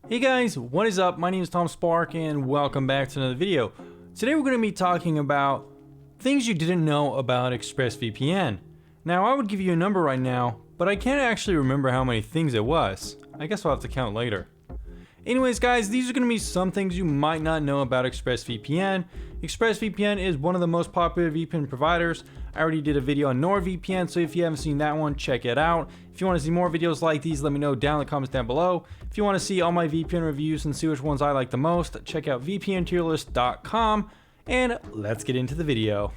Hey guys, what is up? My name is Tom Spark and welcome back to another video. Today we're going to be talking about things you didn't know about ExpressVPN. Now I would give you a number right now, but I can't actually remember how many things it was. I guess I'll have to count later. Anyways guys, these are going to be some things you might not know about ExpressVPN. ExpressVPN is one of the most popular VPN providers. I already did a video on NordVPN, so if you haven't seen that one, check it out. If you want to see more videos like these, let me know down in the comments down below. If you want to see all my VPN reviews and see which ones I like the most, check out vpntierlist.com, and let's get into the video.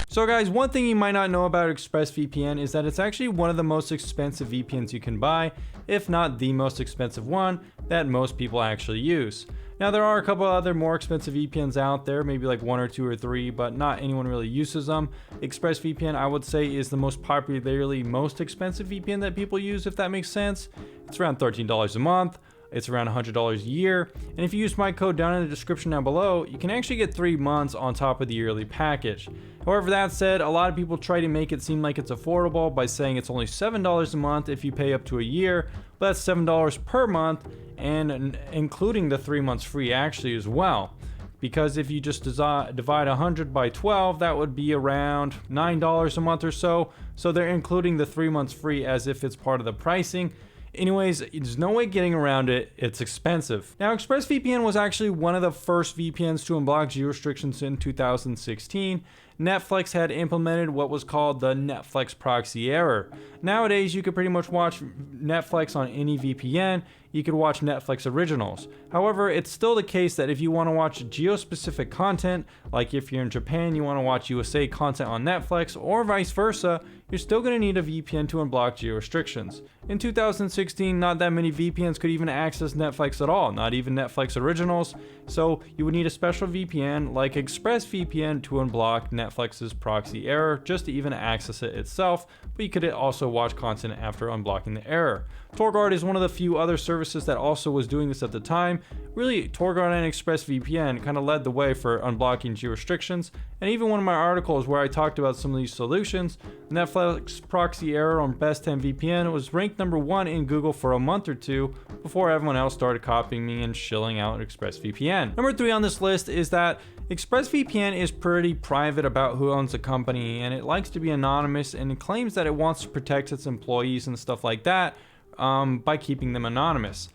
So guys, one thing you might not know about ExpressVPN is that it's actually one of the most expensive VPNs you can buy, if not the most expensive one that most people actually use. Now there are a couple other more expensive VPNs out there, maybe like one or two or three, but not anyone really uses them. ExpressVPN, I would say, is the most popularly most expensive VPN that people use, if that makes sense. It's around $13 a month. It's around $100 a year, and if you use my code down in the description down below, you can actually get 3 months on top of the yearly package. However, that said, a lot of people try to make it seem like it's affordable by saying it's only $7 a month if you pay up to a year, but that's $7 per month, and including the 3 months free actually as well. Because if you just divide 100 by 12, that would be around $9 a month or so. So they're including the 3 months free as if it's part of the pricing. Anyways, there's no way getting around it. It's expensive. Now, ExpressVPN was actually one of the first VPNs to unblock geo restrictions in 2016. Netflix had implemented what was called the Netflix proxy error. Nowadays, you could pretty much watch Netflix on any VPN. You could watch Netflix originals. However, it's still the case that if you want to watch geo-specific content, like if you're in Japan, you want to watch USA content on Netflix, or vice versa, you're still going to need a VPN to unblock geo restrictions. In 2016, not that many VPNs could even access Netflix at all, not even Netflix originals, so you would need a special VPN like ExpressVPN to unblock Netflix's proxy error just to even access it itself, but you could also watch content after unblocking the error. TorGuard is one of the few other services that also was doing this at the time. Really, TorGuard and ExpressVPN kind of led the way for unblocking geo restrictions, and even one of my articles where I talked about some of these solutions, Netflix proxy error on best 10 VPN was ranked number 1 in Google for a month or two before everyone else started copying me and shilling out ExpressVPN. Number 3 on this list is that ExpressVPN is pretty private about who owns the company, and it likes to be anonymous, and it claims that it wants to protect its employees and stuff like that by keeping them anonymous.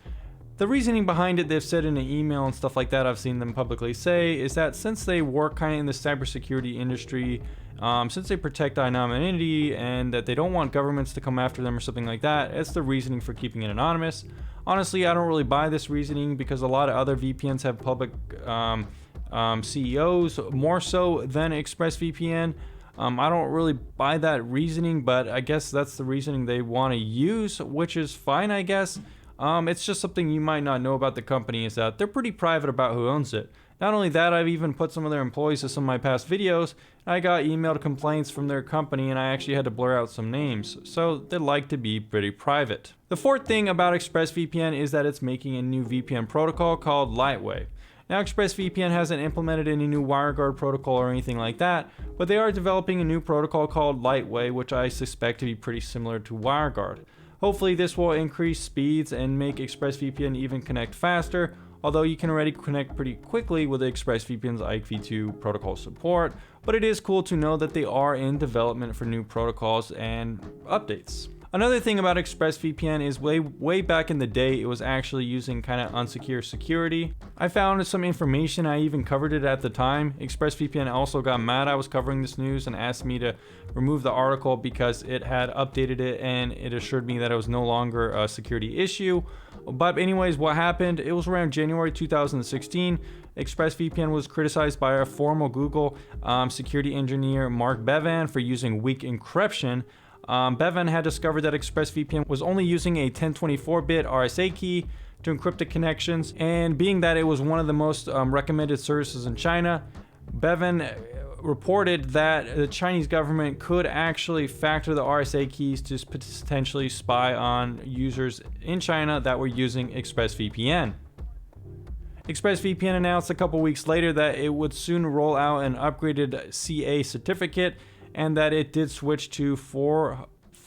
The reasoning behind it, they've said in an email and stuff like that, I've seen them publicly say, is that since they work kind of in the cybersecurity industry, since they protect anonymity and that they don't want governments to come after them or something like that, it's the reasoning for keeping it anonymous. Honestly, I don't really buy this reasoning because a lot of other VPNs have public CEOs more so than ExpressVPN. I don't really buy that reasoning, but I guess that's the reasoning they want to use, which is fine, I guess. It's just something you might not know about the company is that they're pretty private about who owns it. Not only that, I've even put some of their employees to some of my past videos, and I got emailed complaints from their company, and I actually had to blur out some names, so they like to be pretty private. The fourth thing about ExpressVPN is that it's making a new VPN protocol called lightway. Now, ExpressVPN hasn't implemented any new WireGuard protocol or anything like that, but they are developing a new protocol called lightway, which I suspect to be pretty similar to WireGuard. Hopefully this will increase speeds and make ExpressVPN even connect faster, although you can already connect pretty quickly with ExpressVPN's IKV2 protocol support, but it is cool to know that they are in development for new protocols and updates. Another thing about ExpressVPN is way back in the day, it was actually using kind of unsecure security. I found some information, I even covered it at the time. ExpressVPN also got mad I was covering this news and asked me to remove the article because it had updated it and it assured me that it was no longer a security issue. But anyways, what happened, it was around January 2016. ExpressVPN was criticized by a former Google security engineer, Mark Bevan, for using weak encryption. Bevan had discovered that ExpressVPN was only using a 1024-bit RSA key to encrypt the connections, and being that it was one of the most recommended services in China, Bevan reported that the Chinese government could actually factor the RSA keys to potentially spy on users in China that were using ExpressVPN. ExpressVPN announced a couple weeks later that it would soon roll out an upgraded CA certificate and that it did switch to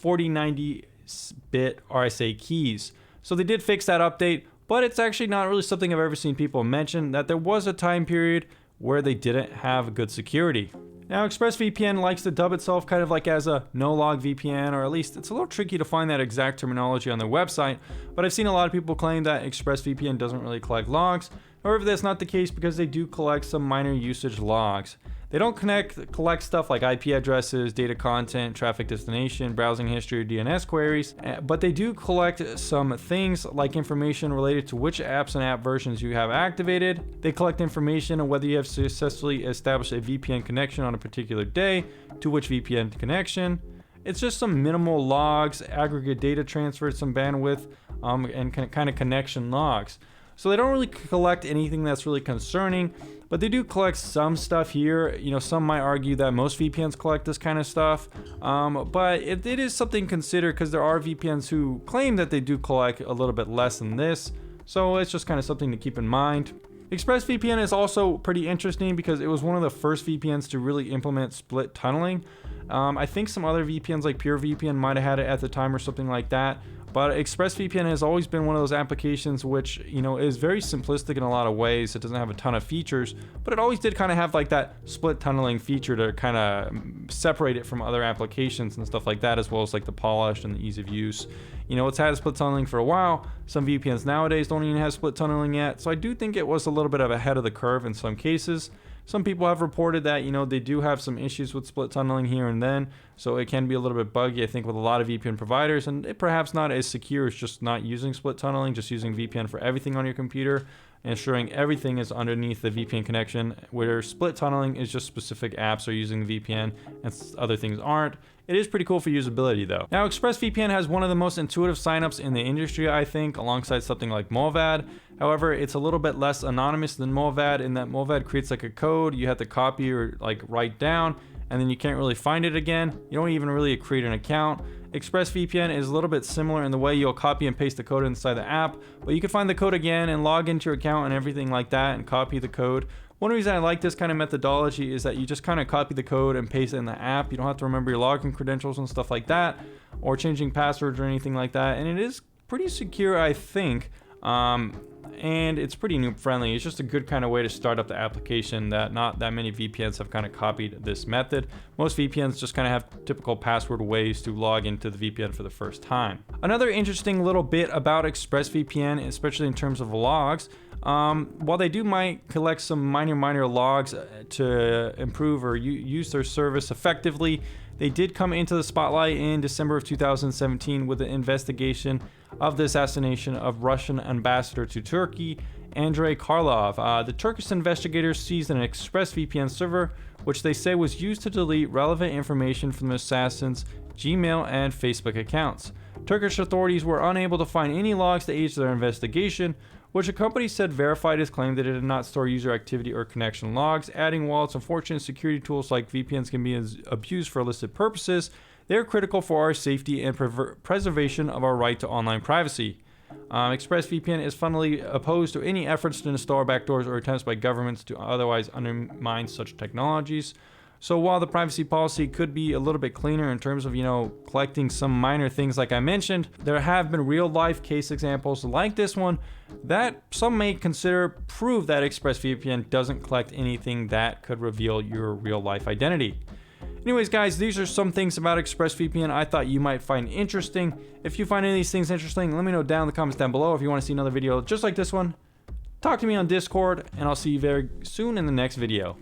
4090-bit RSA keys. So they did fix that update, but it's actually not really something I've ever seen people mention, that there was a time period where they didn't have good security. Now, ExpressVPN likes to dub itself kind of like as a no-log VPN, or at least it's a little tricky to find that exact terminology on their website, but I've seen a lot of people claim that ExpressVPN doesn't really collect logs. However, that's not the case because they do collect some minor usage logs. They don't collect stuff like IP addresses, data content, traffic destination, browsing history, or DNS queries, but they do collect some things like information related to which apps and app versions you have activated. They collect information on whether you have successfully established a VPN connection on a particular day, to which VPN connection. It's just some minimal logs, aggregate data transfer, some bandwidth, and kind of connection logs. So they don't really collect anything that's really concerning, but they do collect some stuff here. You know, some might argue that most VPNs collect this kind of stuff, but it is something to consider because there are VPNs who claim that they do collect a little bit less than this. So it's just kind of something to keep in mind. ExpressVPN is also pretty interesting because it was one of the first VPNs to really implement split tunneling. I think some other VPNs like PureVPN might have had it at the time or something like that. But ExpressVPN has always been one of those applications which, you know, is very simplistic in a lot of ways. It doesn't have a ton of features, but it always did kind of have like that split tunneling feature to kind of separate it from other applications and stuff like that, as well as like the polish and the ease of use. You know, it's had split tunneling for a while. Some VPNs nowadays don't even have split tunneling yet. So I do think it was a little bit of ahead of the curve in some cases. Some people have reported that, you know, they do have some issues with split tunneling here and then, so it can be a little bit buggy, I think, with a lot of VPN providers, and it perhaps not as secure as just not using split tunneling, just using VPN for everything on your computer, ensuring everything is underneath the VPN connection, where split tunneling is just specific apps are using the VPN and other things aren't. It is pretty cool for usability though. Now, ExpressVPN has one of the most intuitive signups in the industry, I think, alongside something like Molvad. However, it's a little bit less anonymous than Molvad in that Molvad creates like a code you have to copy or like write down, and then you can't really find it again. You don't even really create an account. ExpressVPN is a little bit similar in the way you'll copy and paste the code inside the app, but you can find the code again and log into your account and everything like that and copy the code. One reason I like this kind of methodology is that you just kind of copy the code and paste it in the app. You don't have to remember your login credentials and stuff like that, or changing passwords or anything like that. And it is pretty secure, I think. And it's pretty noob friendly. It's just a good kind of way to start up the application that not that many VPNs have kind of copied this method. Most VPNs just kind of have typical password ways to log into the VPN for the first time. Another interesting little bit about ExpressVPN, especially in terms of logs, while they might collect some minor logs to improve or use their service effectively, they did come into the spotlight in December of 2017 with an investigation of the assassination of Russian ambassador to Turkey, Andrei Karlov. The Turkish investigators seized an ExpressVPN server, which they say was used to delete relevant information from the assassin's Gmail and Facebook accounts. Turkish authorities were unable to find any logs to aid their investigation, which the company said verified his claim that it did not store user activity or connection logs, adding while it's unfortunate security tools like VPNs can be abused for illicit purposes, they are critical for our safety and preservation of our right to online privacy. ExpressVPN is fundamentally opposed to any efforts to install backdoors or attempts by governments to otherwise undermine such technologies. So while the privacy policy could be a little bit cleaner in terms of, you know, collecting some minor things like I mentioned, there have been real life case examples like this one that some may consider prove that ExpressVPN doesn't collect anything that could reveal your real life identity. Anyways, guys, these are some things about ExpressVPN I thought you might find interesting. If you find any of these things interesting, let me know down in the comments down below. If you want to see another video just like this one, talk to me on Discord, and I'll see you very soon in the next video.